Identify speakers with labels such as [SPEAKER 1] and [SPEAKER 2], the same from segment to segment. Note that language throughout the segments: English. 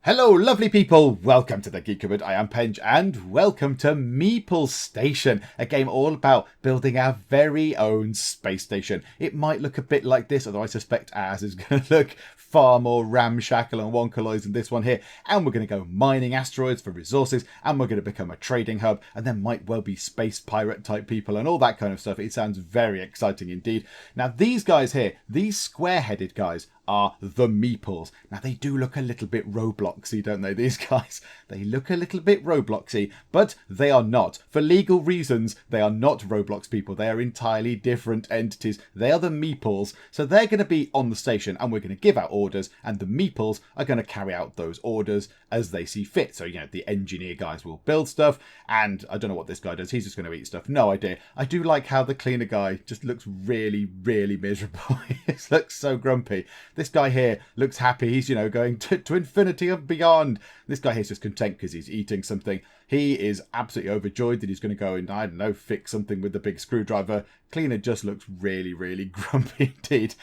[SPEAKER 1] Hello lovely people, welcome to the Geek Cupboard. I am Penge and welcome to Meeple Station, a game all about building our very own space station. It might look a bit like this, although I suspect ours is going to look far more ramshackle and wonkaloid than this one here. And we're going to go mining asteroids for resources, and we're going to become a trading hub, and there might well be space pirate type people and all that kind of stuff. It sounds very exciting indeed. Now these guys here, these square-headed guys, are the Meeples. Now they do look a little bit Robloxy, don't they, these guys? They look a little bit Robloxy, but they are not. For legal reasons, they are not Roblox people. They are entirely different entities. They are the Meeples, so they're going to be on the station and we're going to give out orders, and the Meeples are going to carry out those orders as they see fit. So, you know, the engineer guys will build stuff, and I don't know what this guy does. He's just going to eat stuff. No idea. I do like how the cleaner guy just looks really, really miserable. He looks so grumpy. This guy here looks happy. He's, you know, going to infinity and beyond. This guy here's just content because he's eating something. He is absolutely overjoyed that he's going to go and, I don't know, fix something with the big screwdriver. Cleaner just looks really, really grumpy indeed.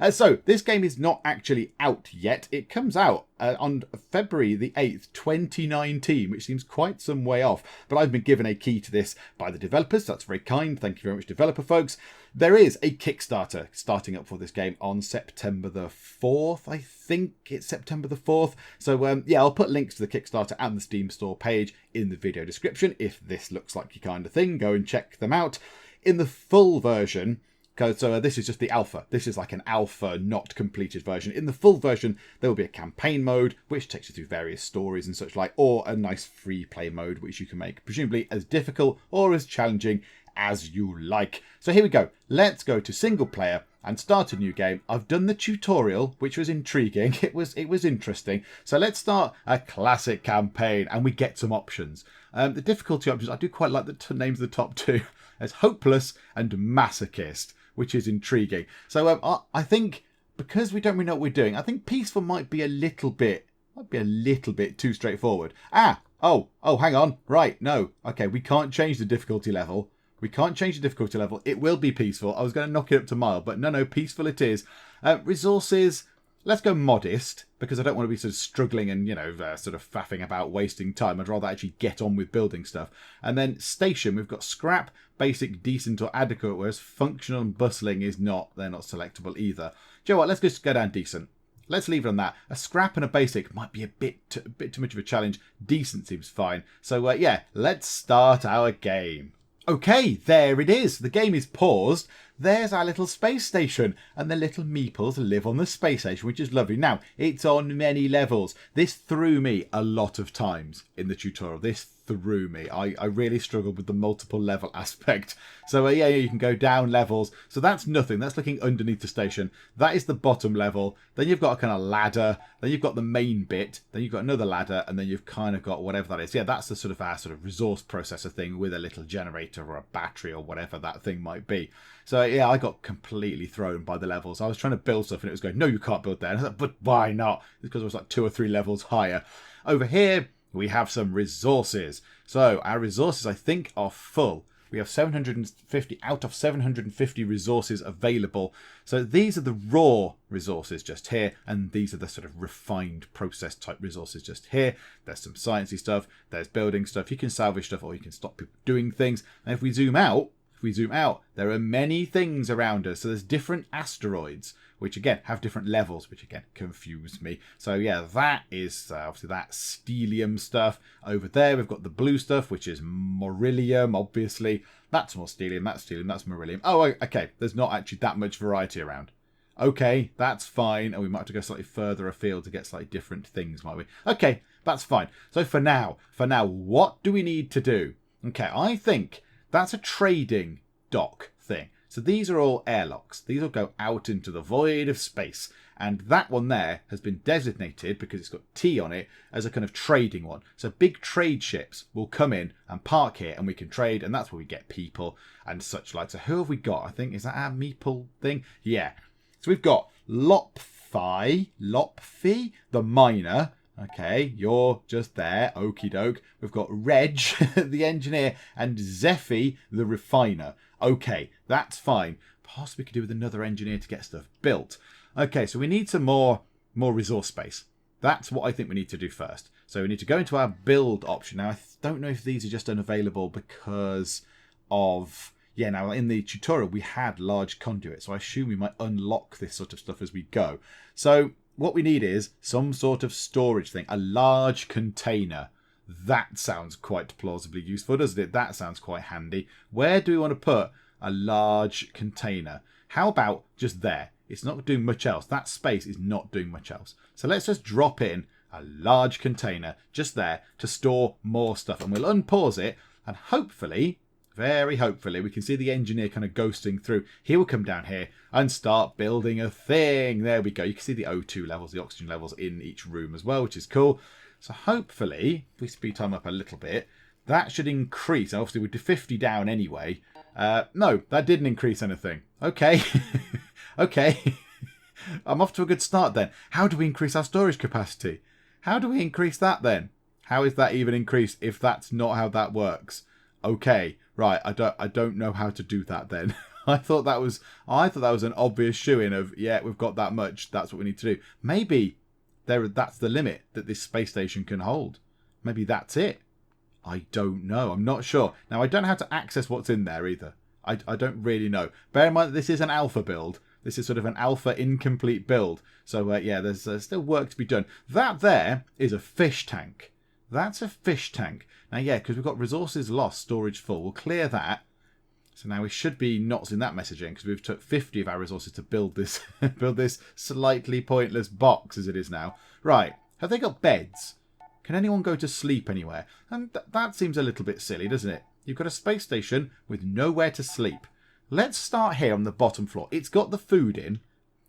[SPEAKER 1] So this game is not actually out yet. It comes out on February the 8th, 2019, which seems quite some way off. But I've been given a key to this by the developers. That's very kind. Thank you very much, developer folks. There is a Kickstarter starting up for this game on September the 4th. I think it's September the 4th. So, yeah, I'll put links to the Kickstarter and the Steam store page in the video description. If this looks like your kind of thing, go and check them out. In the full version, so this is just the alpha. This is like an alpha, not completed version. In the full version, there will be a campaign mode, which takes you through various stories and such like, or a nice free play mode, which you can make presumably as difficult or as challenging as you like. So here we go. Let's go to single player and start a new game. I've done the tutorial, which was intriguing. It was interesting. So let's start a classic campaign, and we get some options. The difficulty options, I do quite like the names of the top two. There's hopeless and masochist, which is intriguing. So I think because we don't really know what we're doing, I think peaceful might be a little bit too straightforward. Oh, hang on. Right, no. Okay, we can't change the difficulty level. It will be peaceful. I was going to knock it up to mild, but no, peaceful it is. Resources, let's go modest, because I don't want to be sort of struggling and, you know, sort of faffing about wasting time. I'd rather actually get on with building stuff. And then station, we've got scrap, basic, decent or adequate, whereas functional and bustling is not. They're not selectable either. Do you know what? Let's just go down decent. Let's leave it on that. A scrap and a basic might be a bit too much of a challenge. Decent seems fine. So, yeah, let's start our game. Okay, there it is. The game is paused. There's our little space station, and the little Meeples live on the space station, which is lovely. Now, it's on many levels. This threw me a lot of times in the tutorial. This threw me. I really struggled with the multiple level aspect. So, yeah, you can go down levels. So that's nothing. That's looking underneath the station. That is the bottom level. Then you've got a kind of ladder. Then you've got the main bit. Then you've got another ladder. And then you've kind of got whatever that is. Yeah, that's the sort of our sort of resource processor thing with a little generator or a battery or whatever that thing might be. So, yeah, I got completely thrown by the levels. I was trying to build stuff and it was going, no, you can't build there. And I was like, but why not? Because it was like 2 or 3 levels higher. Over here, we have some resources. So, our resources, I think, are full. We have 750 out of 750 resources available. So, these are the raw resources just here. And these are the sort of refined process type resources just here. There's some sciencey stuff. There's building stuff. You can salvage stuff or you can stop people doing things. And if we zoom out, there are many things around us. So there's different asteroids, which again have different levels, which again confuse me. So yeah, that is obviously that stellium stuff. Over there, we've got the blue stuff, which is beryllium, obviously. That's more stellium, that's beryllium. Oh, okay, there's not actually that much variety around. Okay, that's fine. And we might have to go slightly further afield to get slightly different things, might we? Okay, that's fine. So for now, what do we need to do? Okay, I think that's a trading dock thing. So these are all airlocks. These will go out into the void of space. And that one there has been designated, because it's got T on it, as a kind of trading one. So big trade ships will come in and park here and we can trade. And that's where we get people and such like. So who have we got? I think, is that our Meeple thing? Yeah. So we've got Lopfi, the miner. Okay, you're just there. Okie doke. We've got Reg, the engineer, and Zephy, the refiner. Okay, that's fine. Possibly could do with another engineer to get stuff built. Okay, so we need some more resource space. That's what I think we need to do first. So we need to go into our build option. Now, I don't know if these are just unavailable because of... Yeah, now in the tutorial, we had large conduits. So I assume we might unlock this sort of stuff as we go. So what we need is some sort of storage thing. A large container. That sounds quite plausibly useful, doesn't it? That sounds quite handy. Where do we want to put a large container? How about just there? It's not doing much else. That space is not doing much else. So let's just drop in a large container just there to store more stuff. And we'll unpause it. And hopefully, very hopefully, we can see the engineer kind of ghosting through. He will come down here and start building a thing. There we go. You can see the O2 levels, the oxygen levels in each room as well, which is cool. So hopefully, if we speed time up a little bit, that should increase. Obviously, we'd do 50 down anyway. No, that didn't increase anything. Okay. Okay. I'm off to a good start then. How do we increase our storage capacity? How do we increase that then? How is that even increased if that's not how that works? Okay. Right. I don't know how to do that then. I thought that was an obvious shoo-in of, yeah, we've got that much. That's what we need to do. Maybe that's the limit that this space station can hold. Maybe that's it. I don't know. I'm not sure. Now, I don't know how to access what's in there either. I don't really know. Bear in mind that this is an alpha build. This is sort of an alpha incomplete build. So, yeah, there's still work to be done. That there is a fish tank. That's a fish tank. Now, yeah, because we've got resources lost, storage full. We'll clear that. So now we should be not seeing that messaging because we've took 50 of our resources to build this build this slightly pointless box as it is now. Right. Have they got beds? Can anyone go to sleep anywhere? And that seems a little bit silly, doesn't it? You've got a space station with nowhere to sleep. Let's start here on the bottom floor. It's got the food in,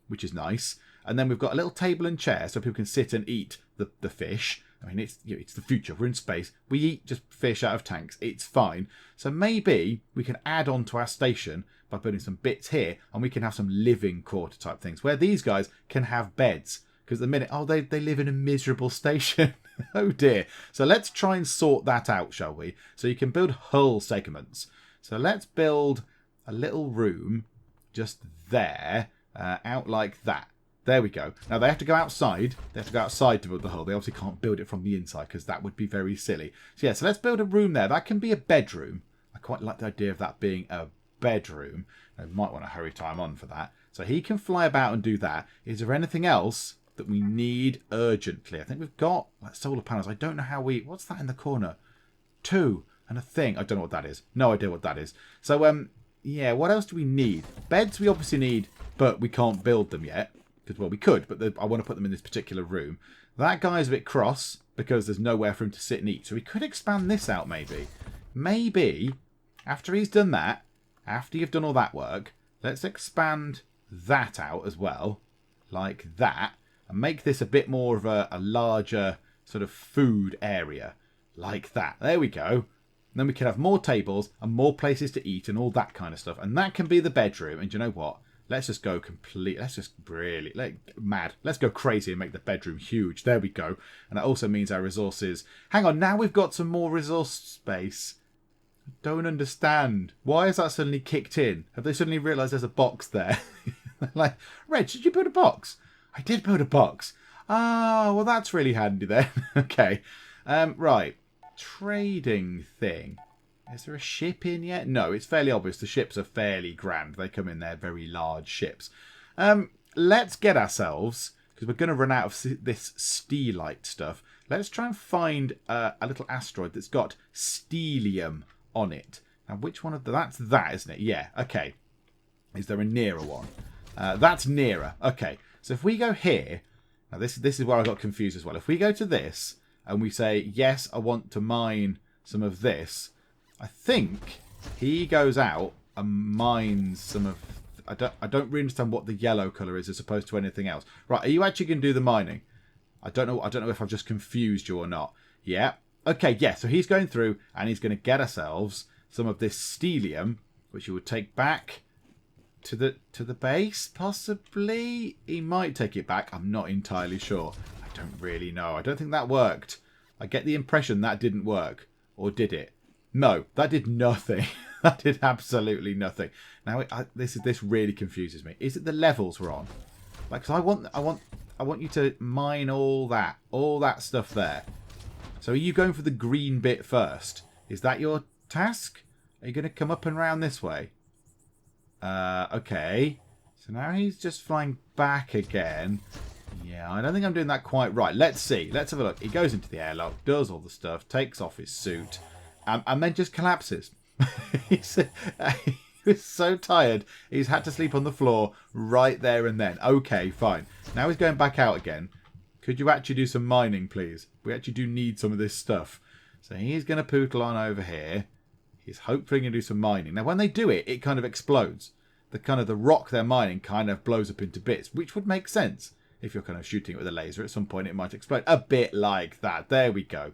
[SPEAKER 1] which is nice. And then we've got a little table and chair so people can sit and eat the fish. I mean, it's the future. We're in space. We eat just fish out of tanks. It's fine. So maybe we can add on to our station by putting some bits here. And we can have some living quarter type things where these guys can have beds. Because at the minute, they live in a miserable station. Oh dear. So let's try and sort that out, shall we? So you can build hull segments. So let's build a little room just there, out like that. There we go. Now, they have to go outside. They have to go outside to build the hull. They obviously can't build it from the inside because that would be very silly. So, yeah, so let's build a room there. That can be a bedroom. I quite like the idea of that being a bedroom. I might want to hurry time on for that. So he can fly about and do that. Is there anything else that we need urgently? I think we've got like solar panels. I don't know how we... What's that in the corner? 2 and a thing. I don't know what that is. No idea what that is. So, yeah, what else do we need? Beds we obviously need, but we can't build them yet. Because, well, we could, but I want to put them in this particular room. That guy's a bit cross because there's nowhere for him to sit and eat. So we could expand this out, maybe. Maybe, after he's done that, after you've done all that work, let's expand that out as well, like that, and make this a bit more of a larger sort of food area, like that. There we go. And then we can have more tables and more places to eat and all that kind of stuff. And that can be the bedroom. And you know what? Let's just go complete. Let's just really mad. Let's go crazy and make the bedroom huge. There we go. And that also means our resources. Hang on, now we've got some more resource space. I don't understand. Why is that suddenly kicked in? Have they suddenly realised there's a box there? Like, Reg, did you build a box? I did build a box. Ah, well, that's really handy then. Okay. Right. Trading thing. Is there a ship in yet? No, it's fairly obvious. The ships are fairly grand. They come in there, very large ships. Let's get ourselves, because we're going to run out of this steelite stuff. Let's try and find a little asteroid that's got steelium on it. Now, which one of that's that, isn't it? Yeah, okay. Is there a nearer one? That's nearer. Okay, so if we go here, now this is where I got confused as well. If we go to this and we say, yes, I want to mine some of this, I think he goes out and mines some of... I don't really understand what the yellow colour is as opposed to anything else. Right, are you actually going to do the mining? I don't know if I've just confused you or not. Yeah. Okay, yeah, so he's going through and he's going to get ourselves some of this steelium, which he would take back to the base, possibly. He might take it back. I'm not entirely sure. I don't really know. I don't think that worked. I get the impression that didn't work. Or did it? No, that did nothing. That did absolutely nothing. Now, this really confuses me. Is it the levels we're on? Like, 'cause I want I want you to mine all that stuff there. So are you going for the green bit first? Is that your task? Are you going to come up and round this way? Okay. So now he's just flying back again. Yeah, I don't think I'm doing that quite right. Let's see. Let's have a look. He goes into the airlock, does all the stuff, takes off his suit, and then just collapses. He was so tired, he's had to sleep on the floor right there and then. Okay, fine. Now he's going back out again. Could you actually do some mining, please? We actually do need some of this stuff. So he's going to poodle on over here. He's hopefully going to do some mining. Now, when they do it, it kind of explodes. The rock they're mining kind of blows up into bits, which would make sense. If you're kind of shooting it with a laser, at some point it might explode. A bit like that. There we go.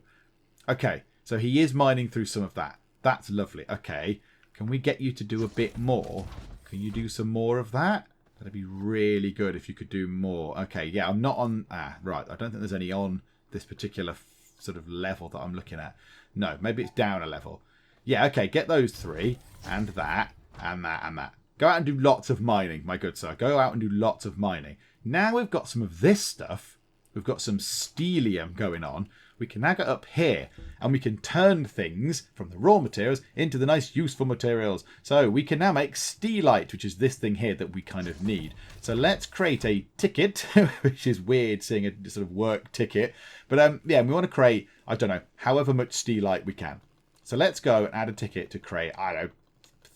[SPEAKER 1] Okay, so he is mining through some of that. That's lovely. Okay, can we get you to do a bit more? Can you do some more of that? That'd be really good if you could do more. Okay, yeah, I'm not on... right. I don't think there's any on this particular sort of level that I'm looking at. No, maybe it's down a level. Yeah, okay, get those 3. And that, and that, and that. Go out and do lots of mining, my good sir. Go out and do lots of mining. Now we've got some of this stuff. We've got some stellium going on. We can now get up here and we can turn things from the raw materials into the nice useful materials. So we can now make steelite, which is this thing here that we kind of need. So let's create a ticket, which is weird seeing a sort of work ticket. But yeah, we want to create, I don't know, however much steelite we can. So let's go and add a ticket to create, I don't know,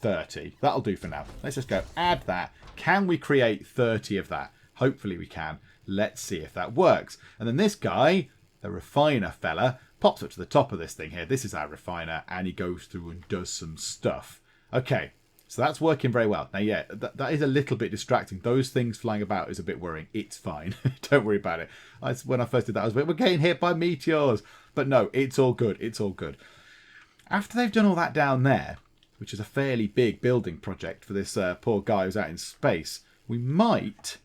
[SPEAKER 1] 30. That'll do for now. Let's just go add that. Can we create 30 of that? Hopefully we can. Let's see if that works. And then this guy, the refiner fella, pops up to the top of this thing here. This is our refiner, and he goes through and does some stuff. Okay, so that's working very well. Now, yeah, that is a little bit distracting. Those things flying about is a bit worrying. It's fine. Don't worry about it. When I first did that, I was like, we're getting hit by meteors. But no, it's all good. It's all good. After they've done all that down there, which is a fairly big building project for this poor guy who's out in space, we might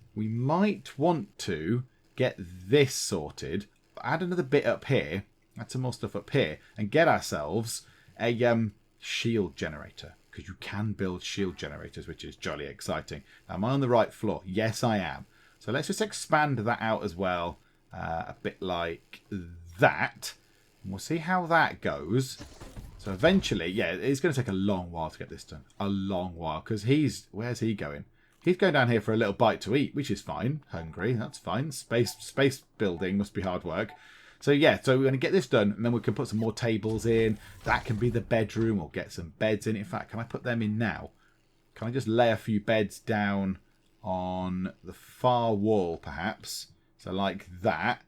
[SPEAKER 1] want to get this sorted, add another bit up here, add some more stuff up here, and get ourselves a shield generator, because you can build shield generators, which is jolly exciting. Now, am I on the right floor? Yes, I am. So let's just expand that out as well, a bit like that, and we'll see how that goes. So eventually, yeah, it's going to take a long while to get this done. A long while, because where's he going? He's going down here for a little bite to eat, which is fine. Hungry, that's fine. Space building must be hard work. So yeah, so we're going to get this done, and then we can put some more tables in. That can be the bedroom. We'll get some beds in. In fact, can I put them in now? Can I just lay a few beds down on the far wall, perhaps? So like that.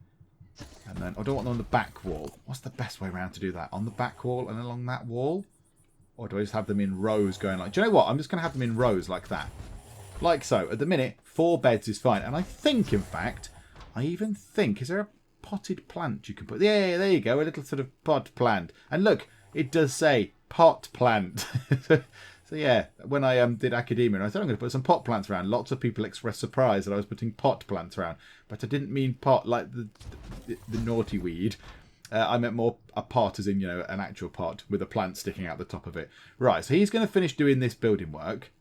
[SPEAKER 1] And then I don't want them on the back wall. What's the best way around to do that? On the back wall and along that wall? Or do I just have them in rows going like... Do you know what? I'm just going to have them in rows like that. Like so. At the minute, 4 beds is fine. And I think, in fact, is there a potted plant you can put? Yeah, there you go. A little sort of pot plant. And look, it does say pot plant. So yeah, when I did academia, I said I'm going to put some pot plants around. Lots of people expressed surprise that I was putting pot plants around. But I didn't mean pot like the naughty weed. I meant more a pot as in, you know, an actual pot with a plant sticking out the top of it. Right, so he's going to finish doing this building work,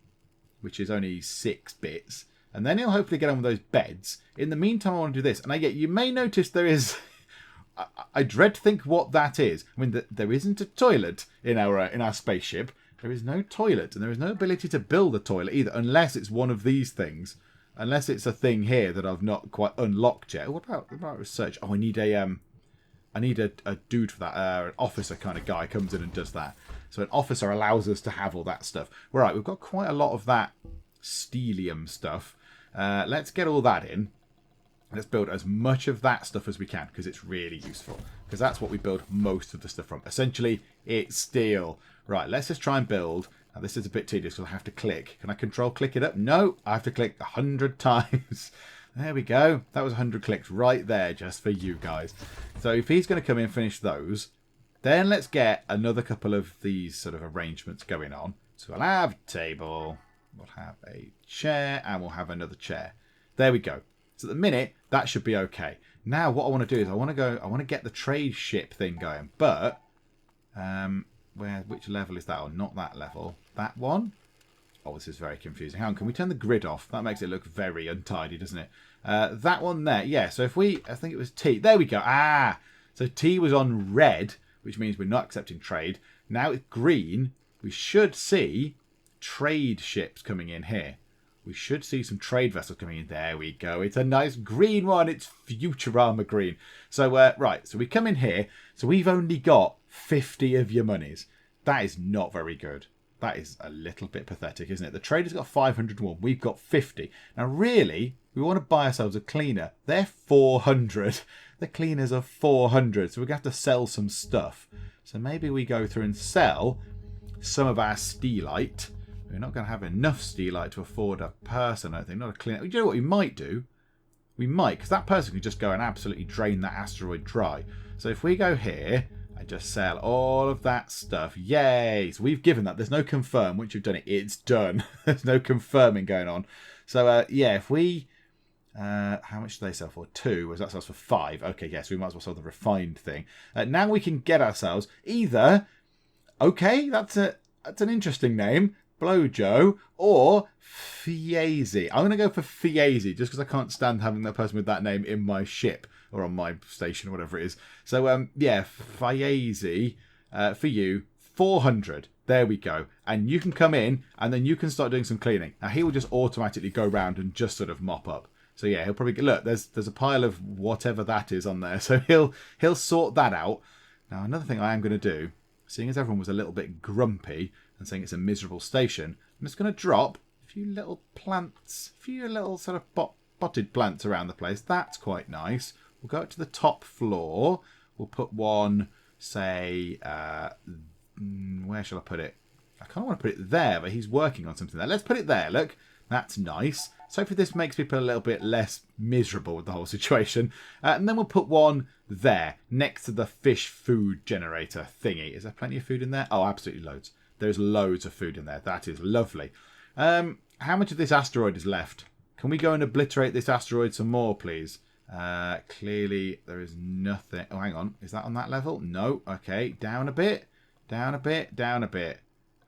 [SPEAKER 1] which is only 6 bits. And then he'll hopefully get on with those beds. In the meantime, I want to do this. And you may notice there is... I dread to think what that is. I mean, there isn't a toilet in our spaceship. There is no toilet, and there is no ability to build a toilet either, unless it's one of these things. Unless it's a thing here that I've not quite unlocked yet. What about research? Oh, I need a dude for that. An officer kind of guy comes in and does that. So an officer allows us to have all that stuff. Right, we've got quite a lot of that stellium stuff. Let's get all that in. Let's build as much of that stuff as we can, because it's really useful. Because that's what we build most of the stuff from. Essentially, it's steel. Right, let's just try and build. Now, this is a bit tedious because I have to click. Can I control click it up? No, I have to click 100 times. There we go. That was 100 clicks right there just for you guys. So if he's going to come in and finish those, then let's get another couple of these sort of arrangements going on. So we'll have a table, we'll have a chair, and we'll have another chair. There we go. So at the minute, that should be okay. Now what I want to do is I want to get the trade ship thing going. But which level is that on? Not that level. That one? Oh, this is very confusing. Hang on, can we turn the grid off? That makes it look very untidy, doesn't it? That one there. Yeah, so if we... I think it was T. There we go. Ah! So T was on red, which means we're not accepting trade. Now it's green. We should see trade ships coming in here. We should see some trade vessels coming in. There we go. It's a nice green one. It's Futurama green. So, right. So we come in here. So we've only got 50 of your monies. That is not very good. That is a little bit pathetic, isn't it? The trader's got 501. We've got 50. Now, really, we want to buy ourselves a cleaner. They're 400. The cleaners are 400. So we're going to have to sell some stuff. So maybe we go through and sell some of our steelite. We're not going to have enough steelite to afford a person, I think. Not a cleaner. You know what we might do? We might, because that person could just go and absolutely drain that asteroid dry. So if we go here and just sell all of that stuff. Yay! So we've given that. There's no confirm. Once you've done it, it's done. There's no confirming going on. So, yeah, if we... how much do they sell for? 2. Whereas that sells for 5. Okay, yes, we might as well sell the refined thing. Now we can get ourselves either... Okay, that's an interesting name. Blojo or Fiese. I'm going to go for Fiese just because I can't stand having that person with that name in my ship or on my station or whatever it is. So, yeah, Fiese for you, 400. There we go. And you can come in and then you can start doing some cleaning. Now, he will just automatically go around and just sort of mop up. So, yeah, he'll probably... Look, there's a pile of whatever that is on there. So he'll sort that out. Now, another thing I am going to do, seeing as everyone was a little bit grumpy and saying it's a miserable station, I'm just going to drop a few little plants, a few little sort of potted plants around the place. That's quite nice. We'll go up to the top floor. We'll put one, say, where shall I put it? I kind of want to put it there, but he's working on something there. Let's put it there, look. That's nice. So hopefully this makes people a little bit less miserable with the whole situation. And then we'll put one there, next to the fish food generator thingy. Is there plenty of food in there? Oh, absolutely loads. There's loads of food in there. That is lovely. How much of this asteroid is left? Can we go and obliterate this asteroid some more, please? Clearly, there is nothing. Oh, hang on. Is that on that level? No. Okay. Down a bit. Down a bit. Down a bit.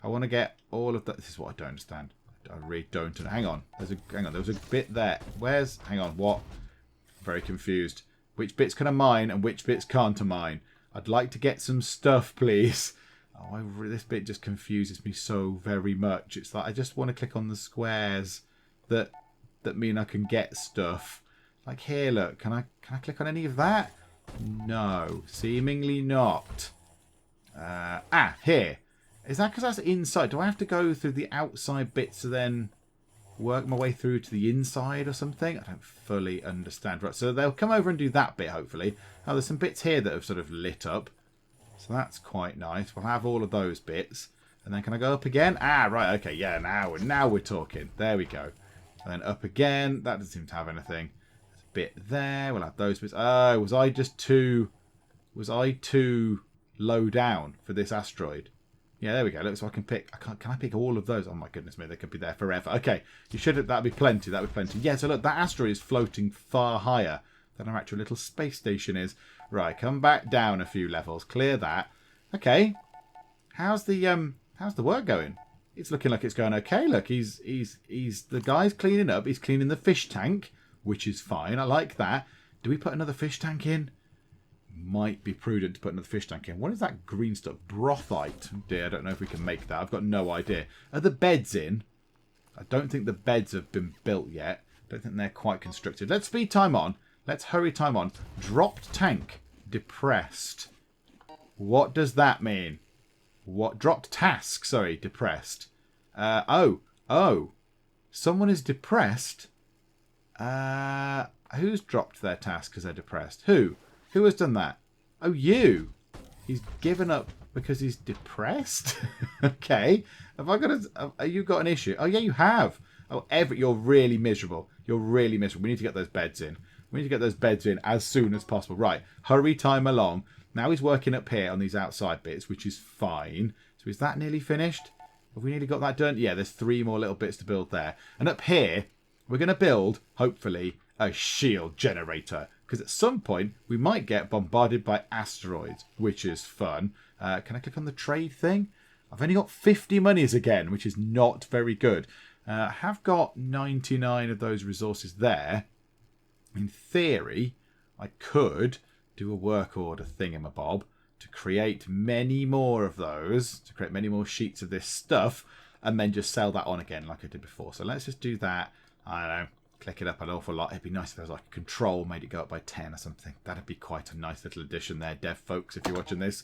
[SPEAKER 1] I want to get all of that. This is what I don't understand. I really don't. Hang on. Hang on. There was a bit there. Where's... Hang on. What? I'm very confused. Which bits can I mine and which bits can't I mine? I'd like to get some stuff, please. Oh, this bit just confuses me so very much. It's like I just want to click on the squares that mean I can get stuff. Like here, look. Can I click on any of that? No, seemingly not. Here. Is that because that's inside? Do I have to go through the outside bits to then work my way through to the inside or something? I don't fully understand. Right, so they'll come over and do that bit, hopefully. Oh, there's some bits here that have sort of lit up. So that's quite nice. We'll have all of those bits. And then can I go up again? Right, okay, yeah, now we're talking. There we go. And then up again. That doesn't seem to have anything. There's a bit there. We'll have those bits. Oh, was I too low down for this asteroid? Yeah, there we go. Look, so I can pick... Can I pick all of those? Oh, my goodness me. They could be there forever. Okay. That'd be plenty. That'd be plenty. Yeah, so look, that asteroid is floating far higher than our actual little space station is. Right, come back down a few levels. Clear that. Okay. How's the work going? It's looking like it's going okay. Look, he's the guy's cleaning up. He's cleaning the fish tank, which is fine. I like that. Do we put another fish tank in? Might be prudent to put another fish tank in. What is that green stuff? Brothite. Oh dear, I don't know if we can make that. I've got no idea. Are the beds in? I don't think the beds have been built yet. I don't think they're quite constructed. Let's speed time on. Let's hurry time on. Dropped tank. Depressed. What does that mean? What? Dropped task. Sorry, depressed. Oh. Someone is depressed. Who's dropped their task because they're depressed? Who? Who has done that? Oh, you. He's given up because he's depressed? Okay. Have you got an issue? Oh, yeah, you have. Oh, you're really miserable. You're really miserable. We need to get those beds in. We need to get those beds in as soon as possible. Right. Hurry time along. Now he's working up here on these outside bits, which is fine. So is that nearly finished? Have we nearly got that done? Yeah, there's 3 more little bits to build there. And up here, we're going to build, hopefully, a shield generator. Because at some point, we might get bombarded by asteroids, which is fun. Can I click on the trade thing? I've only got 50 monies again, which is not very good. I have got 99 of those resources there. In theory, I could do a work order thingamabob to create many more of those, to create many more sheets of this stuff, and then just sell that on again like I did before. So let's just do that. I don't know, click it up an awful lot. It'd be nice if there was like a control, made it go up by 10 or something. That'd be quite a nice little addition there, dev folks, if you're watching this.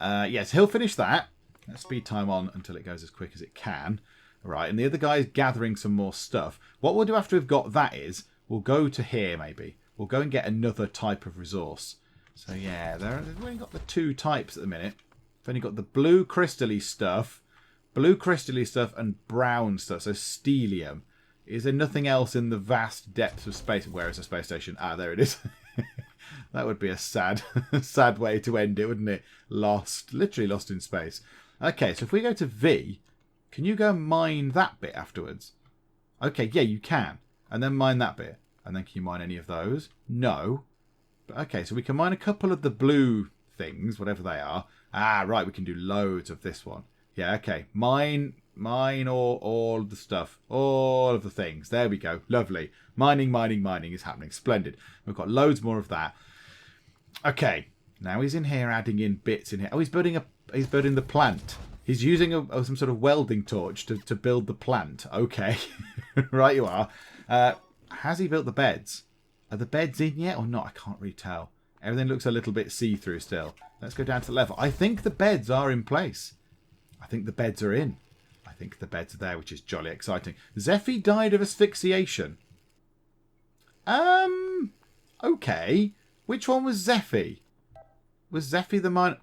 [SPEAKER 1] Yes, he'll finish that. Let's speed time on until it goes as quick as it can. Right, and the other guy is gathering some more stuff. What we'll do after we've got that is, we'll go to here maybe. We'll go and get another type of resource. So yeah, we've only got the 2 types at the minute. We've only got the blue crystal-y stuff, and brown stuff, so stellium. Is there nothing else in the vast depths of space? Where is the space station? Ah, there it is. That would be a sad, sad way to end it, wouldn't it? Lost, literally lost in space. Okay, so if we go to V, can you go and mine that bit afterwards? Okay, yeah, you can. And then mine that bit. And then can you mine any of those? No. But okay, so we can mine a couple of the blue things, whatever they are. Ah, right, we can do loads of this one. Yeah, okay. Mine all of the stuff. All of the things. There we go. Lovely. Mining is happening. Splendid. We've got loads more of that. Okay. Now he's in here adding in bits in here. Oh, he's building the plant. He's using some sort of welding torch to build the plant. Okay. Right you are. Has he built the beds? Are the beds in yet or not? I can't really tell. Everything looks a little bit see-through still. Let's go down to the level. I think the beds are in place. I think the beds are in. I think the beds are there, which is jolly exciting. Zephy died of asphyxiation. Okay. Which one was Zephy? Was Zephy the mine?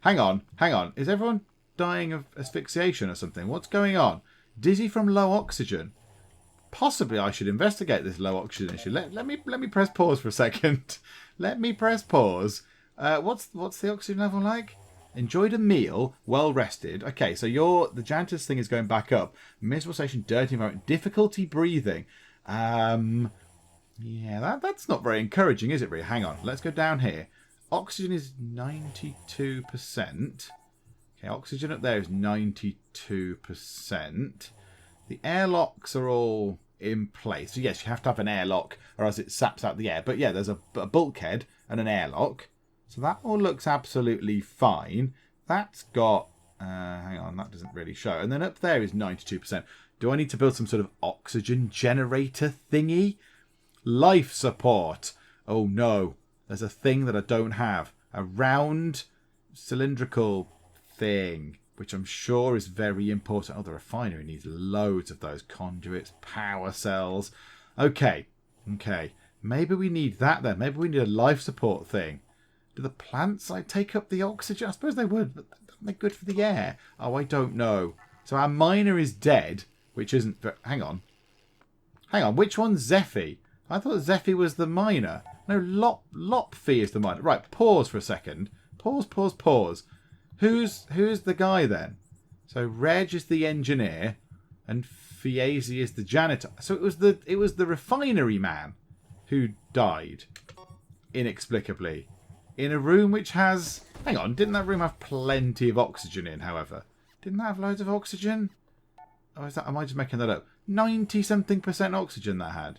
[SPEAKER 1] Hang on. Is everyone dying of asphyxiation or something? What's going on? Dizzy from low oxygen. Possibly I should investigate this low oxygen issue. Let me press pause for a second. Let me press pause. What's the oxygen level like? Enjoyed a meal, well rested. Okay, so the janitor's thing is going back up. Miserable station, dirty environment, difficulty breathing. Yeah, that's not very encouraging, is it really? Hang on, let's go down here. Oxygen is 92%. Okay, oxygen up there is 92%. The airlocks are all in place. So yes, you have to have an airlock or else it saps out the air. But yeah, there's a bulkhead and an airlock. So that all looks absolutely fine. That's got... hang on, that doesn't really show. And then up there is 92%. Do I need to build some sort of oxygen generator thingy? Life support. Oh no. There's a thing that I don't have. A round cylindrical thing, which I'm sure is very important. Oh, the refinery needs loads of those conduits, power cells. Okay. Maybe we need that then. Maybe we need a life support thing. Do the plants take up the oxygen? I suppose they would, but they're good for the air. Oh, I don't know. So our miner is dead, which isn't... Hang on. Which one's Zephy? I thought Zephy was the miner. No, Lopfy is the miner. Right, pause for a second. Pause. Who's the guy then? So Reg is the engineer, and Fiesi is the janitor. So it was the refinery man who died inexplicably in a room which has... Hang on, didn't that room have plenty of oxygen in? However, didn't that have loads of oxygen? Oh, am I just making that up? 90-something% oxygen that had.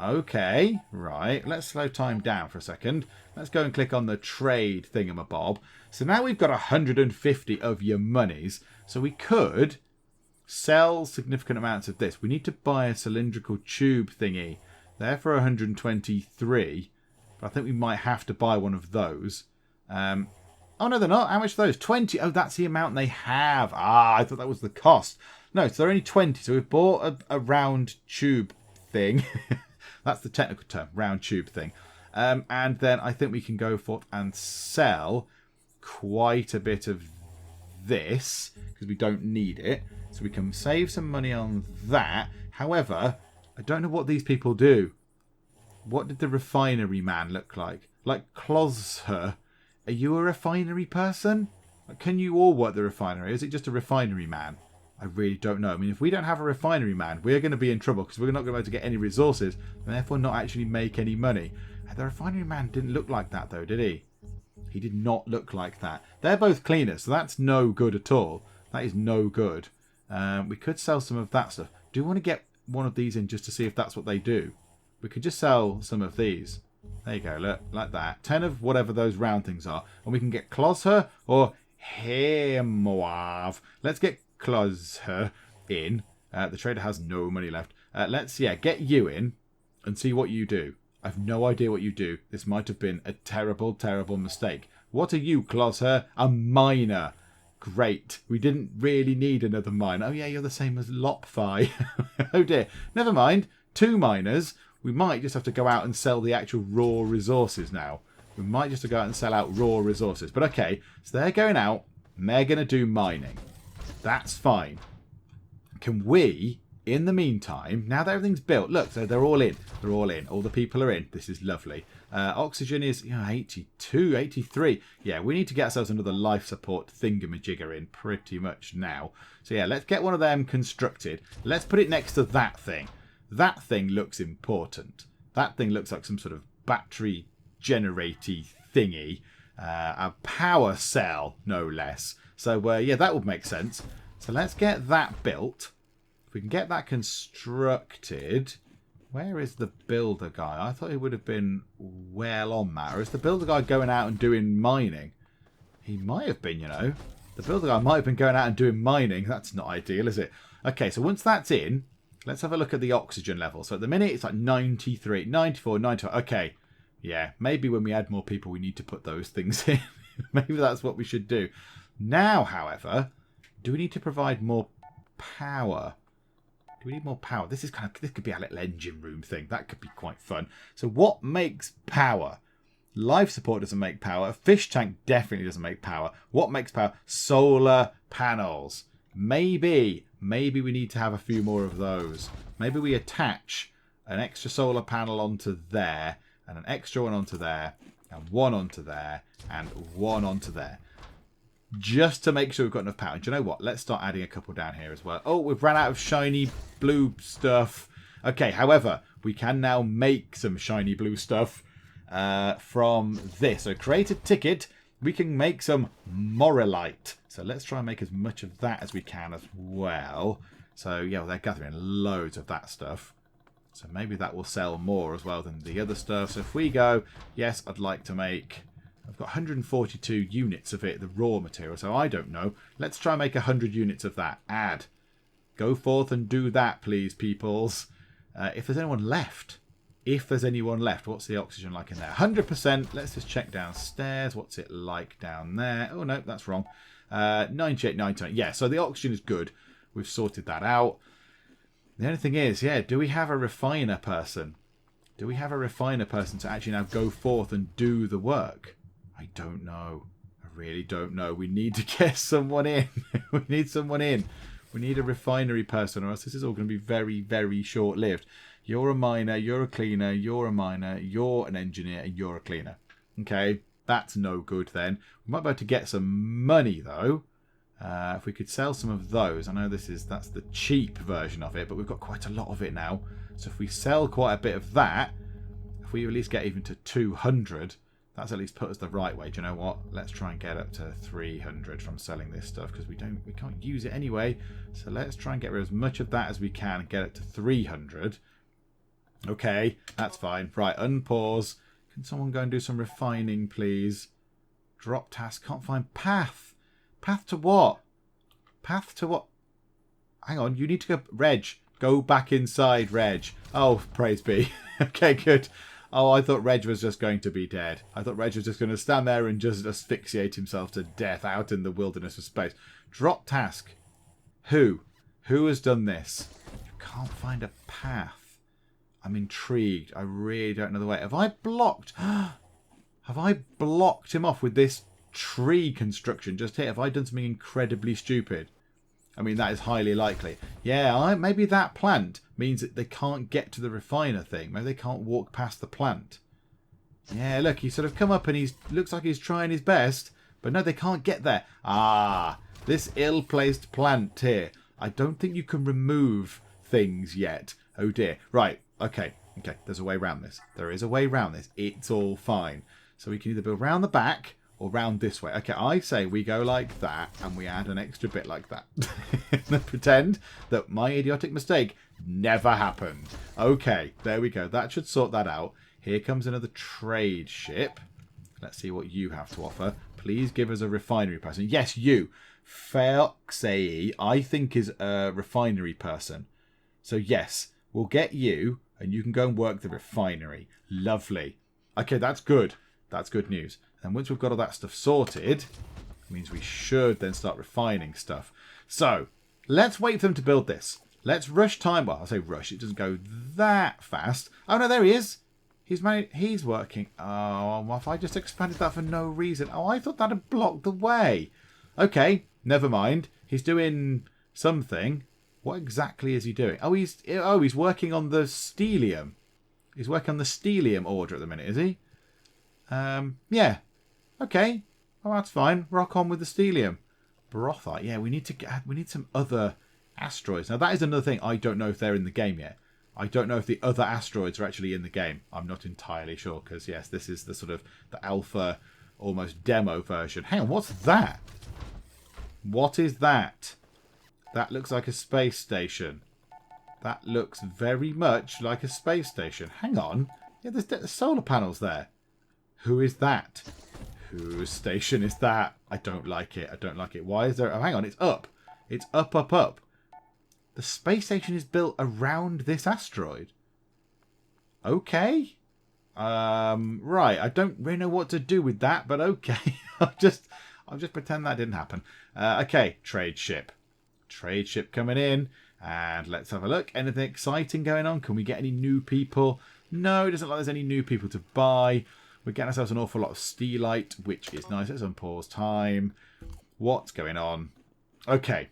[SPEAKER 1] Okay, right. Let's slow time down for a second. Let's go and click on the trade thingamabob. So now we've got 150 of your monies. So we could sell significant amounts of this. We need to buy a cylindrical tube thingy. They're for 123. But I think we might have to buy one of those. Oh, no, they're not. How much are those? 20. Oh, that's the amount they have. Ah, I thought that was the cost. No, so they're only 20. So we've bought a round tube thing. That's the technical term, round tube thing. And then I think we can go forth and sell quite a bit of this because we don't need it. So we can save some money on that. However, I don't know what these people do. What did the refinery man look like? Like Klosher. Are you a refinery person? Can you all work the refinery? Is it just a refinery man? I really don't know. I mean, if we don't have a refinery man, we're going to be in trouble because we're not going to be able to get any resources and therefore not actually make any money. The refinery man didn't look like that though, did he? He did not look like that. They're both cleaners, so that's no good at all. That is no good. We could sell some of that stuff. Do you want to get one of these in just to see if that's what they do? We could just sell some of these. There you go, look, like that. 10 of whatever those round things are. And we can get Closher or Hemoav. Let's get Closher in. The trader has no money left. Let's, get you in and see what you do. I've no idea what you do. This might have been a terrible, terrible mistake. What are you, Closher? A miner. Great. We didn't really need another miner. Oh, yeah, you're the same as Lopfi. Oh, dear. Never mind. 2 miners. We might just have to go out and sell the actual raw resources now. We might just have to go out and sell out raw resources. But, okay, so they're going out and they're going to do mining. That's fine. Can we, in the meantime, now that everything's built, look, so they're all in. They're all in. All the people are in. This is lovely. Oxygen is 82, 83. Yeah, we need to get ourselves another life support thingamajigger in pretty much now. So, yeah, let's get one of them constructed. Let's put it next to that thing. That thing looks important. That thing looks like some sort of battery generaty thingy. A power cell, no less. So, yeah, that would make sense. So let's get that built. If we can get that constructed. Where is the builder guy? I thought he would have been well on that. Or is the builder guy going out and doing mining? He might have been, you know. The builder guy might have been going out and doing mining. That's not ideal, is it? Okay, so once that's in, let's have a look at the oxygen level. So at the minute, it's like 93, 94, 95. Okay, yeah, maybe when we add more people, we need to put those things in. Maybe that's what we should do. Now, however, do we need to provide more power? Do we need more power? This could be a little engine room thing. That could be quite fun. So what makes power? Life support doesn't make power. A fish tank definitely doesn't make power. What makes power? Solar panels. Maybe we need to have a few more of those. Maybe we attach an extra solar panel onto there, and an extra one onto there, and one onto there, and one onto there. Just to make sure we've got enough power. And do you know what? Let's start adding a couple down here as well. Oh, we've run out of shiny blue stuff. Okay, however, we can now make some shiny blue stuff from this. So create a ticket. We can make some morelite. So let's try and make as much of that as we can as well. So, yeah, well, they're gathering loads of that stuff. So maybe that will sell more as well than the other stuff. So if we go, yes, I'd like to make... I've got 142 units of it, the raw material, so I don't know. Let's try and make 100 units of that. Add. Go forth and do that, please, peoples. If there's anyone left. If there's anyone left. What's the oxygen like in there? 100%. Let's just check downstairs. What's it like down there? Oh, no, that's wrong. 98, 99. Yeah, so the oxygen is good. We've sorted that out. The only thing is, yeah, do we have a refiner person? Do we have a refiner person to actually now go forth and do the work? I don't know. I really don't know. We need to get someone in. We need someone in. We need a refinery person, or else this is all going to be very, very short-lived. You're a miner, you're a cleaner, you're a miner, you're an engineer, and you're a cleaner. Okay, that's no good then. We might be able to get some money, though. If we could sell some of those. I know that's the cheap version of it, but we've got quite a lot of it now. So if we sell quite a bit of that, if we at least get even to 200... That's at least put us the right way. Do you know what? Let's try and get up to 300 from selling this stuff because we can't use it anyway. So let's try and get rid of as much of that as we can and get it to 300. Okay, that's fine. Right, unpause. Can someone go and do some refining, please? Drop task. Can't find path. Path to what? Path to what? Hang on. You need to go. Reg. Go back inside, Reg. Oh, praise be. Okay, good. Oh, I thought Reg was just going to be dead. I thought Reg was just going to stand there and just asphyxiate himself to death out in the wilderness of space. Drop task. Who? Who has done this? You can't find a path. I'm intrigued. I really don't know the way. Have I blocked? Have I blocked him off with this tree construction just here? Have I done something incredibly stupid? I mean, that is highly likely. Yeah, maybe that plant means that they can't get to the refiner thing. Maybe they can't walk past the plant. Yeah, look, he's sort of come up and he looks like he's trying his best. But no, they can't get there. Ah, this ill-placed plant here. I don't think you can remove things yet. Oh, dear. Right, okay. Okay, there's a way around this. There is a way around this. It's all fine. So we can either build around the back or round this way? Okay, I say we go like that, and we add an extra bit like that. Then pretend that my idiotic mistake never happened. Okay, there we go. That should sort that out. Here comes another trade ship. Let's see what you have to offer. Please give us a refinery person. Yes, you. Feoxei, I think, is a refinery person. So yes, we'll get you, and you can go and work the refinery. Lovely. Okay, that's good. That's good news. And once we've got all that stuff sorted, it means we should then start refining stuff. So, let's wait for them to build this. Let's rush time. Well, I say rush. It doesn't go that fast. Oh, no, there he is. He's working. Oh, if I just expanded that for no reason. Oh, I thought that had blocked the way. Okay, never mind. He's doing something. What exactly is he doing? Oh, he's working on the Stelium. He's working on the Stelium order at the minute, is he? Yeah. Okay. Oh, that's fine. Rock on with the Stelium. Brothite. Yeah, we need some other asteroids. Now, that is another thing. I don't know if they're in the game yet. I don't know if the other asteroids are actually in the game. I'm not entirely sure because, yes, this is the sort of the alpha, almost demo version. Hang on, what's that? What is that? That looks like a space station. That looks very much like a space station. Hang on. Yeah, there's solar panels there. Who is that? Whose station is that? I don't like it. I don't like it. Why is there... Oh, hang on. It's up. It's up, up, up. The space station is built around this asteroid. Okay. Right. I don't really know what to do with that, but okay. I'll just pretend that didn't happen. Okay. Trade ship. Trade ship coming in. And let's have a look. Anything exciting going on? Can we get any new people? No, it doesn't look like there's any new people to buy. We're getting ourselves an awful lot of steelite, which is nice. Let's unpause time. What's going on? Okay.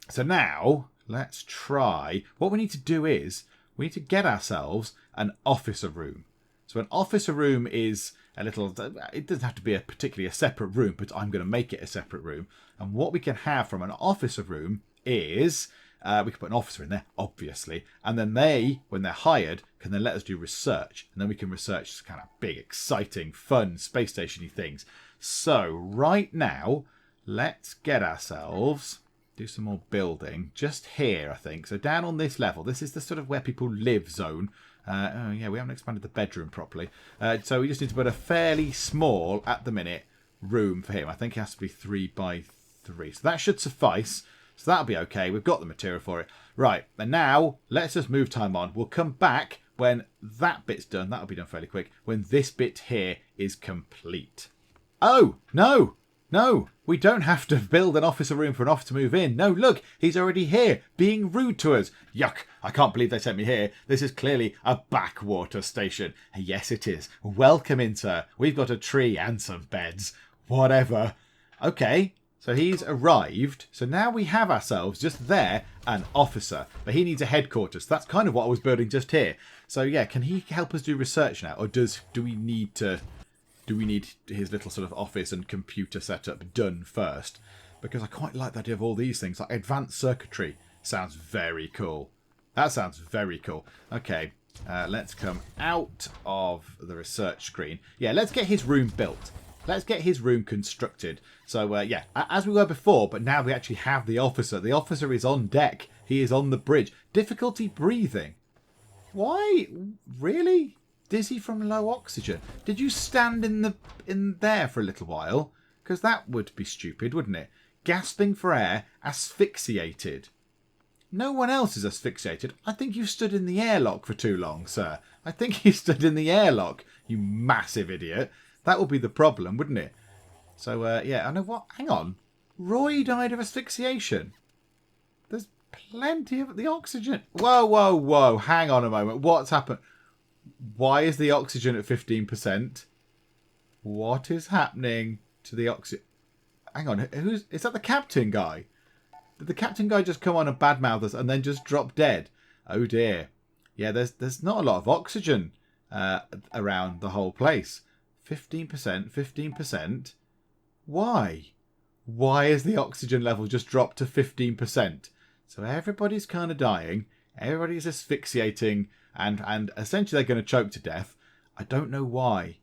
[SPEAKER 1] So now, let's try. What we need to do is, we need to get ourselves an officer room. So an officer room is a little... It doesn't have to be particularly a separate room, but I'm going to make it a separate room. And what we can have from an officer room is... we can put an officer in there, obviously. And then they, when they're hired, can then let us do research. And then we can research kind of big, exciting, fun, space station-y things. So, right now, let's get ourselves... Do some more building. Just here, I think. So, down on this level. This is the sort of where people live zone. Oh, yeah, we haven't expanded the bedroom properly. So, we just need to put a fairly small, at the minute, room for him. I think it has to be 3 by 3. So, that should suffice. So that'll be okay. We've got the material for it. Right. And now, let's just move time on. We'll come back when that bit's done. That'll be done fairly quick. When this bit here is complete. Oh, no. No. We don't have to build an officer room for an officer to move in. No, look. He's already here, being rude to us. Yuck. I can't believe they sent me here. This is clearly a backwater station. Yes, it is. Welcome in, sir. We've got a tree and some beds. Whatever. Okay. So he's arrived. So now we have ourselves just there an officer. But he needs a headquarters. That's kind of what I was building just here. So yeah, can he help us do research now? Or do we need his little sort of office and computer setup done first? Because I quite like the idea of all these things. Like advanced circuitry sounds very cool. That sounds very cool. Okay, let's come out of the research screen. Yeah, let's get his room built. Let's get his room constructed. So, yeah, as we were before, but now we actually have the officer. The officer is on deck. He is on the bridge. Difficulty breathing. Why? Really? Dizzy from low oxygen. Did you stand in there for a little while? Because that would be stupid, wouldn't it? Gasping for air, asphyxiated. No one else is asphyxiated. I think you stood in the airlock for too long, sir. I think you stood in the airlock, you massive idiot. That would be the problem, wouldn't it? So, yeah, I know what... Hang on. Roy died of asphyxiation. There's plenty of the oxygen. Whoa, whoa, whoa. Hang on a moment. What's happened? Why is the oxygen at 15%? What is happening to the oxygen? Hang on. Is that the captain guy? Did the captain guy just come on and badmouth us and then just drop dead? Oh, dear. Yeah, there's not a lot of oxygen around the whole place. 15%, 15%. Why? Why has the oxygen level just dropped to 15%? So everybody's kind of dying. Everybody's asphyxiating. And essentially they're going to choke to death. I don't know why.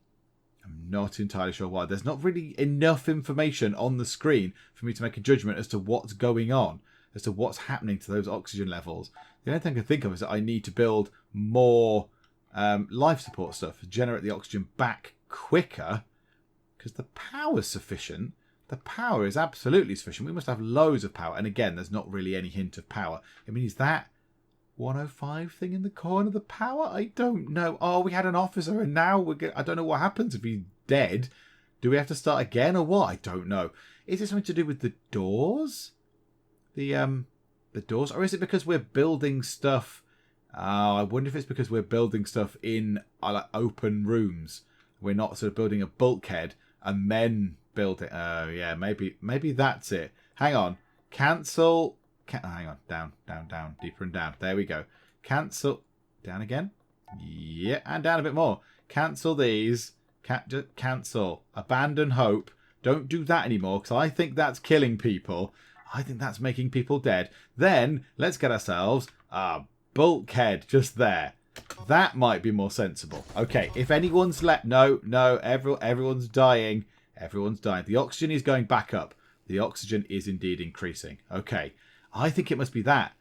[SPEAKER 1] I'm not entirely sure why. There's not really enough information on the screen for me to make a judgment as to what's going on, as to what's happening to those oxygen levels. The only thing I can think of is that I need to build more life support stuff to generate the oxygen back quicker, because the power's sufficient. The power is absolutely sufficient. We must have loads of power. And again, there's not really any hint of power. I mean, is that 105 thing in the corner the power? I don't know. Oh, we had an officer and now I don't know what happens if he's dead. Do we have to start again or what? I don't know. Is it something to do with the doors? The doors? Or is it because we're building stuff? Oh, I wonder if it's because we're building stuff in like open rooms. We're not sort of building a bulkhead and then build it. Oh, yeah, maybe that's it. Hang on. Cancel. Hang on. Down, deeper and down. There we go. Cancel. Down again. Yeah, and down a bit more. Cancel these. Just cancel. Abandon hope. Don't do that anymore, because I think that's killing people. I think that's making people dead. Then, let's get ourselves a bulkhead just there. That might be more sensible. Okay, if anyone's left... No, everyone's dying. Everyone's dying. The oxygen is going back up. The oxygen is indeed increasing. Okay, I think it must be that.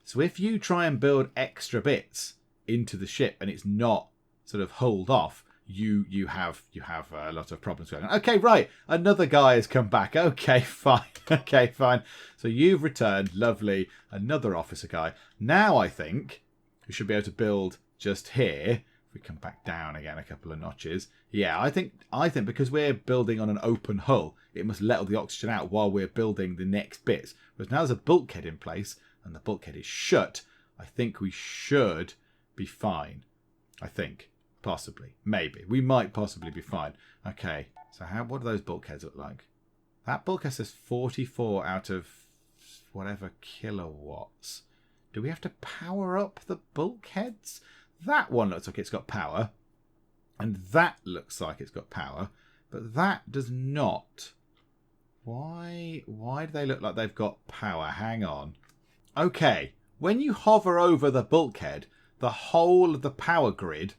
[SPEAKER 1] So if you try and build extra bits into the ship and it's not sort of hulled off, you have a lot of problems going on. Okay, right. Another guy has come back. Okay, fine. Okay, fine. So you've returned. Lovely. Another officer guy. Now I think we should be able to build just here. If we come back down again a couple of notches. Yeah, I think because we're building on an open hull, it must let all the oxygen out while we're building the next bits. Whereas now there's a bulkhead in place and the bulkhead is shut, I think we should be fine. I think. Possibly. Maybe. We might possibly be fine. Okay. So what do those bulkheads look like? That bulkhead says 44 out of whatever kilowatts. Do we have to power up the bulkheads? That one looks like it's got power. And that looks like it's got power. But that does not. Why do they look like they've got power? Hang on. Okay. When you hover over the bulkhead, the whole of the power grid,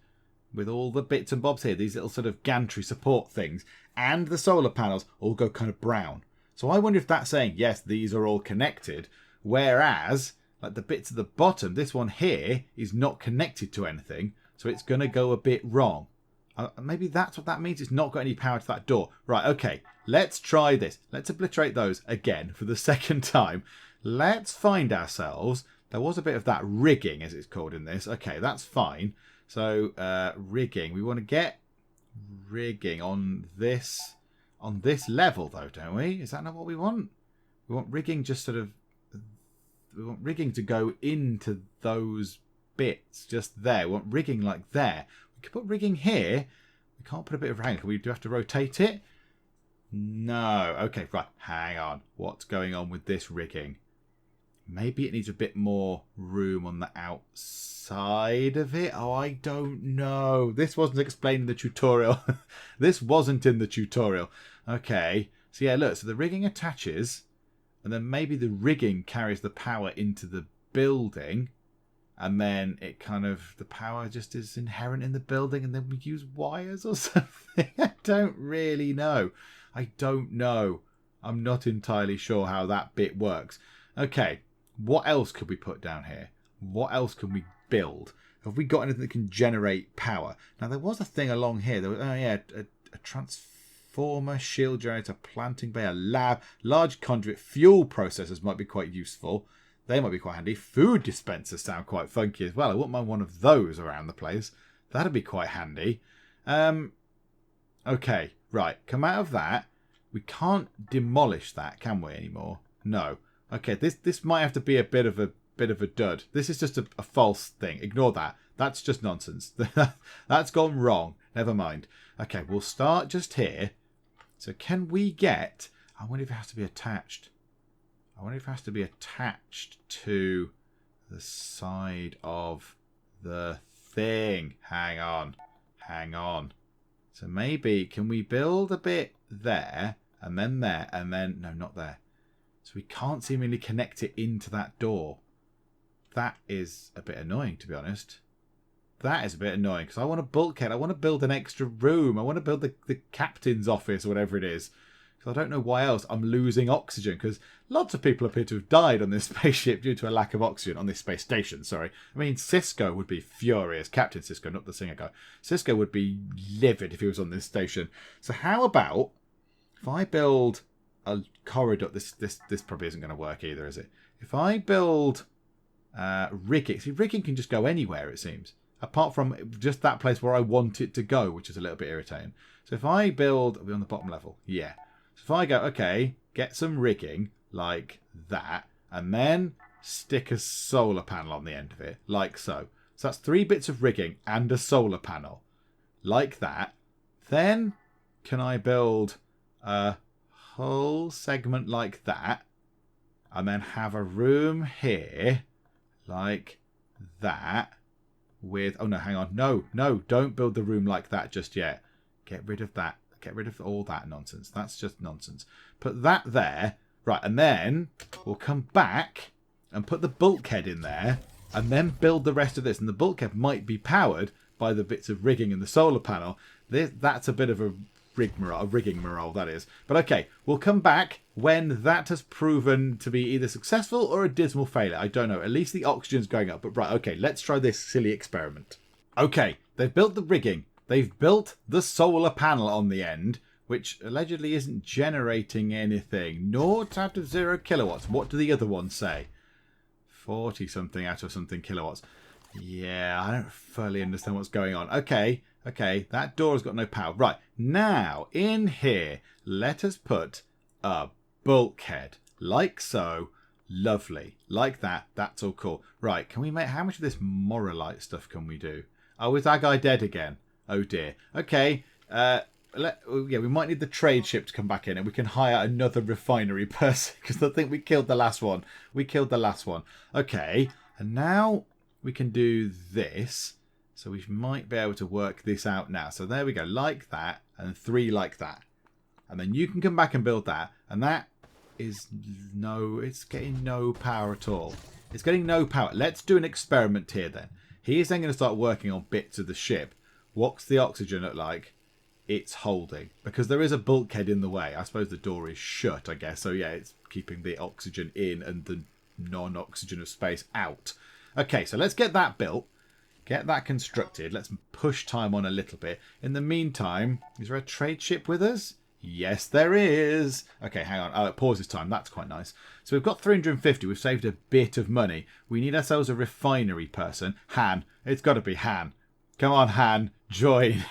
[SPEAKER 1] with all the bits and bobs here, these little sort of gantry support things, and the solar panels all go kind of brown. So I wonder if that's saying, yes, these are all connected, whereas, like the bits at the bottom, this one here is not connected to anything, so it's going to go a bit wrong. Maybe that's what that means. It's not got any power to that door. Right, okay, let's try this. Let's obliterate those again for the second time. Let's find ourselves... There was a bit of that rigging, as it's called in this. Okay, that's fine. So, rigging. We want to get rigging on this level, though, don't we? Is that not what we want? We want rigging just sort of... We want rigging to go into those bits just there. We want rigging like there. We could put rigging here. We can't put a bit of... Hang on, we do have to rotate it? No. Okay, right. Hang on. What's going on with this rigging? Maybe it needs a bit more room on the outside of it. Oh, I don't know. This wasn't explained in the tutorial. This wasn't in the tutorial. Okay. So yeah, look. So the rigging attaches. And then maybe the rigging carries the power into the building. And then it kind of... The power just is inherent in the building. And then we use wires or something. I don't really know. I don't know. I'm not entirely sure how that bit works. Okay. What else could we put down here? What else can we build? Have we got anything that can generate power? Now, there was a thing along here. There was, a transformer, shield generator, planting bay, a lab, large conduit, fuel processors might be quite useful. They might be quite handy. Food dispensers sound quite funky as well. I wouldn't mind one of those around the place. That'd be quite handy. Okay, right. Come out of that. We can't demolish that, can we, anymore? No. Okay, this might have to be a bit of a dud. This is just a false thing. Ignore that. That's just nonsense. That's gone wrong. Never mind. Okay, we'll start just here. So can we get... I wonder if it has to be attached. I wonder if it has to be attached to the side of the thing. Hang on. Hang on. So maybe, can we build a bit there, and then there, and then... No, not there. So we can't seemingly connect it into that door. That is a bit annoying, to be honest. that is a bit annoying because I want a bulkhead. I want to build an extra room. I want to build the captain's office or whatever it is. Because I don't know why else I'm losing oxygen, because lots of people appear to have died on this spaceship due to a lack of oxygen, on this space station, sorry. I mean, Cisco would be furious. Captain Cisco, not the singer guy. Cisco would be livid if he was on this station. So how about if I build a corridor? This probably isn't going to work either, is it? If I build rigging. See, rigging can just go anywhere, it seems. Apart from just that place where I want it to go, which is a little bit irritating. So if I build... Are we on the bottom level? Yeah. So if I go, okay, get some rigging like that, and then stick a solar panel on the end of it, like so. So that's 3 bits of rigging and a solar panel, like that. Then can I build a whole segment like that, and then have a room here like that with... Oh, no, hang on. No, don't build the room like that just yet. Get rid of that. Get rid of all that nonsense. That's just nonsense. Put that there. Right, and then we'll come back and put the bulkhead in there and then build the rest of this. And the bulkhead might be powered by the bits of rigging and the solar panel. That's a bit of a rigmarole, that is. But okay, we'll come back when that has proven to be either successful or a dismal failure. I don't know. At least the oxygen's going up. But right, okay, let's try this silly experiment. Okay, they've built the rigging. They've built the solar panel on the end, which allegedly isn't generating anything. 0 out of 0 kilowatts. What do the other ones say? 40-something out of something kilowatts. Yeah, I don't fully understand what's going on. Okay, that door's got no power. Right, now, in here, let us put a bulkhead. Like so. Lovely. Like that. That's all cool. Right, can we make... How much of this moralite stuff can we do? Oh, is that guy dead again? Oh dear. Okay. Yeah, we might need the trade ship to come back in, and we can hire another refinery person, because I think we killed the last one. Okay. And now we can do this. So we might be able to work this out now. So there we go. Like that, and 3 like that. And then you can come back and build that. And that is it's getting no power at all. It's getting no power. Let's do an experiment here then. He is then going to start working on bits of the ship. What's the oxygen look like? It's holding. Because there is a bulkhead in the way. I suppose the door is shut, I guess. So yeah, it's keeping the oxygen in and the non-oxygen of space out. Okay, so let's get that built. Get that constructed. Let's push time on a little bit. In the meantime, is there a trade ship with us? Yes, there is. Okay, hang on. Oh, it pauses time. That's quite nice. So we've got 350. We've saved a bit of money. We need ourselves a refinery person. Han. It's got to be Han. Come on, Han. Join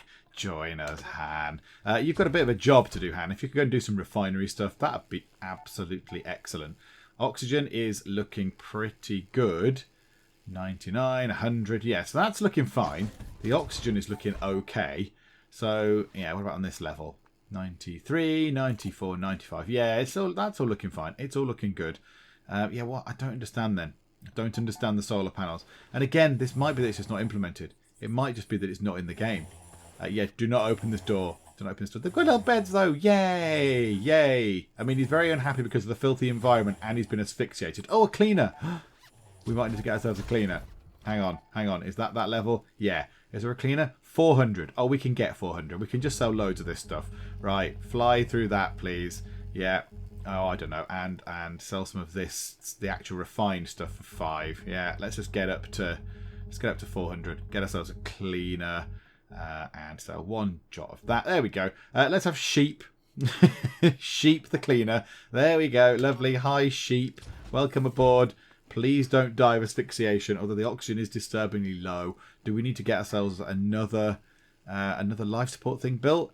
[SPEAKER 1] us, Han. You've got a bit of a job to do, Han. If you could go and do some refinery stuff, that would be absolutely excellent. Oxygen is looking pretty good. 99, 100. Yeah, so that's looking fine. The oxygen is looking okay. So, yeah, what about on this level? 93, 94, 95. Yeah, that's all looking fine. It's all looking good. Yeah, what? I don't understand then. I don't understand the solar panels. And again, this might be that it's just not implemented. It might just be that it's not in the game. Yeah, do not open this door. Do not open this door. They've got little beds, though. Yay! Yay! I mean, he's very unhappy because of the filthy environment, and he's been asphyxiated. Oh, a cleaner! We might need to get ourselves a cleaner. Hang on. Is that level? Yeah. Is there a cleaner? 400. Oh, we can get 400. We can just sell loads of this stuff. Right. Fly through that, please. Yeah. Oh, I don't know. And sell some of this, the actual refined stuff for 5. Yeah. Let's just get up to... Let's get up to 400. Get ourselves a cleaner. And sell 1 jot of that. There we go. Let's have sheep. Sheep the cleaner. There we go. Lovely. Hi, sheep. Welcome aboard. Please don't die of asphyxiation, although the oxygen is disturbingly low. Do we need to get ourselves another life support thing built?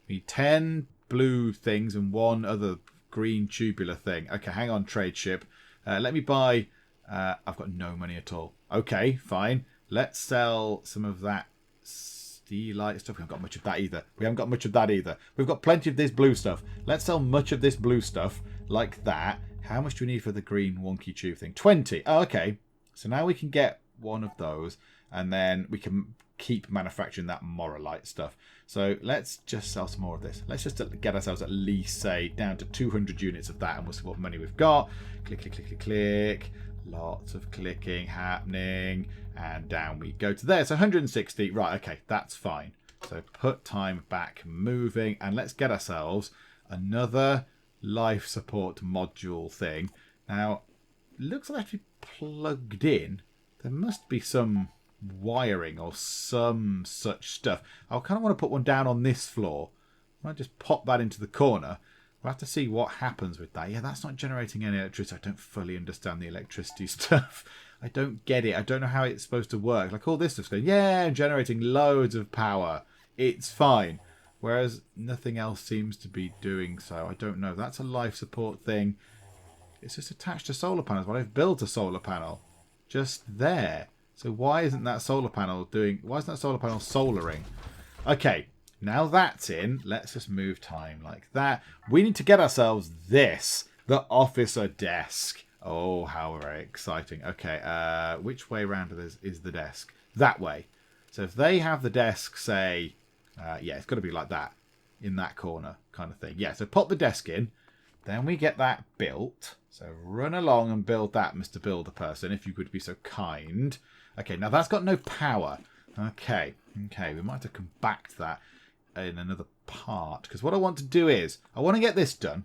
[SPEAKER 1] We need 10 blue things and 1 other green tubular thing. Okay, hang on, trade ship. Let me buy... I've got no money at all. Okay, fine. Let's sell some of that steelite stuff. We haven't got much of that either. We've got plenty of this blue stuff. Let's sell much of this blue stuff like that. How much do we need for the green wonky tube thing? 20. Oh, okay. So now we can get 1 of those, and then we can keep manufacturing that moralite stuff. So let's just sell some more of this. Let's just get ourselves at least, say, down to 200 units of that, and we'll see what money we've got. Click, click, click, click, click. Lots of clicking happening. And down we go to there. It's 160. Right, okay, that's fine. So put time back moving. And let's get ourselves another life support module thing. Now, looks like it's plugged in. There must be some wiring or some such stuff. I kind of want to put one down on this floor. I might just pop that into the corner. We'll have to see what happens with that. Yeah, that's not generating any electricity. I don't fully understand the electricity stuff. I don't get it. I don't know how it's supposed to work. Like all this stuff's going, yeah, I'm generating loads of power. It's fine. Whereas nothing else seems to be doing so. I don't know. That's a life support thing. It's just attached to solar panels. Well, I've built a solar panel just there. So why isn't that solar panel solaring? Okay. Now that's in, let's just move time like that. We need to get ourselves this, the officer desk. Oh, how very exciting. Okay, which way around is the desk? That way. So if they have the desk, say, yeah, it's got to be like that, in that corner kind of thing. Yeah, so pop the desk in, then we get that built. So run along and build that, Mr. Builder person, if you could be so kind. Okay, now that's got no power. Okay, we might have to come back to that in another part, because what I want to do is I want to get this done,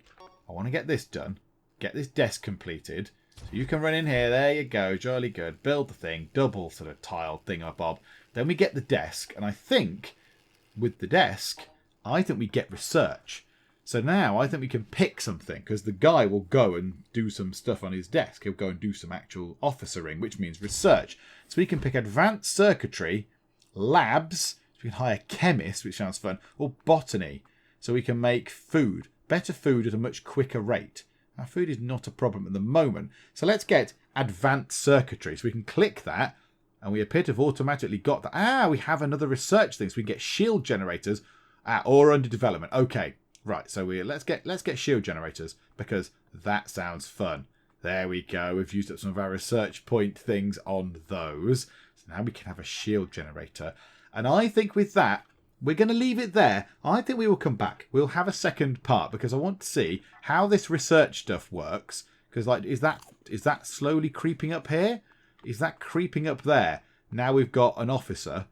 [SPEAKER 1] get this desk completed, so you can run in here. There you go, jolly good. Build the thing, double sort of tiled thing up, Bob. Then we get the desk, and I think with the desk I think we get research. So now I think we can pick something, because the guy will go and do some stuff on his desk. He'll go and do some actual officering, which means research. So we can pick advanced circuitry, labs. We can hire chemists, which sounds fun, or botany, so we can make food. Better food at a much quicker rate. Our food is not a problem at the moment. So let's get advanced circuitry. So we can click that, and we appear to have automatically got that. Ah, we have another research thing. So we can get shield generators, or under development. Okay, right. So let's get shield generators, because that sounds fun. There we go. We've used up some of our research point things on those. So now we can have a shield generator. And I think with that, we're going to leave it there. I think we will come back. We'll have a second part, because I want to see how this research stuff works. Because, like, is that slowly creeping up here? Is that creeping up there? Now we've got an officer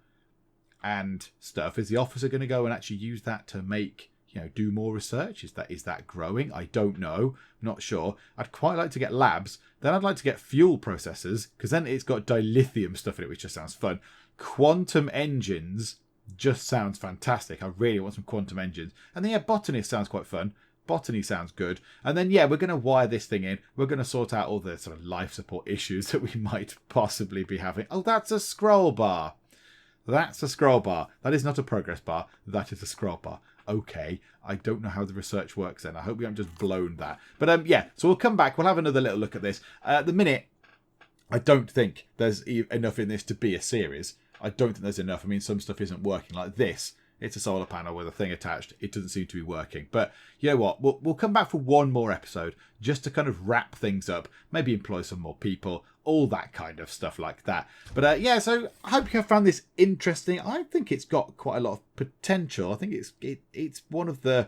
[SPEAKER 1] and stuff. Is the officer going to go and actually use that to make, do more research? Is that growing? I don't know. I'm not sure. I'd quite like to get labs. Then I'd like to get fuel processors, because then it's got dilithium stuff in it, which just sounds fun. Quantum engines just sounds fantastic. I really want some quantum engines. And then, yeah, botanist sounds quite fun. Botany sounds good. And then, yeah, we're going to wire this thing in. We're going to sort out all the sort of life support issues that we might possibly be having. Oh, that's a scroll bar. That's a scroll bar. That is not a progress bar. That is a scroll bar. Okay, I don't know how the research works then. I hope we haven't just blown that. But, yeah, so we'll come back. We'll have another little look at this. At the minute, I don't think there's enough in this to be a series. I don't think there's enough. I mean, some stuff isn't working. Like this, it's a solar panel with a thing attached. It doesn't seem to be working. But you know what? We'll come back for one more episode just to kind of wrap things up. Maybe employ some more people. All that kind of stuff like that. But yeah, so I hope you have found this interesting. I think it's got quite a lot of potential. I think it's one of the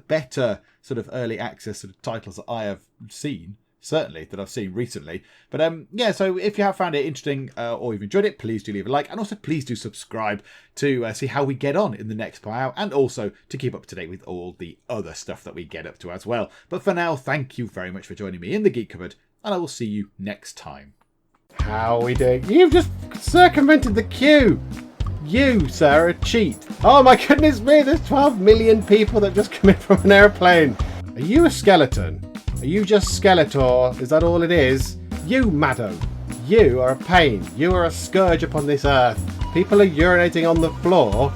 [SPEAKER 1] better sort of early access sort of titles that I have seen. Certainly, that I've seen recently. But yeah, so if you have found it interesting or you've enjoyed it, please do leave a like. And also, please do subscribe to see how we get on in the next part. And also to keep up to date with all the other stuff that we get up to as well. But for now, thank you very much for joining me in the Geek Cupboard. And I will see you next time. How are we doing? You've just circumvented the queue. You, sir, are a cheat. Oh my goodness me, there's 12 million people that just come in from an airplane. Are you a skeleton? Are you just Skeletor? Is that all it is? You, madam. You are a pain. You are a scourge upon this earth. People are urinating on the floor.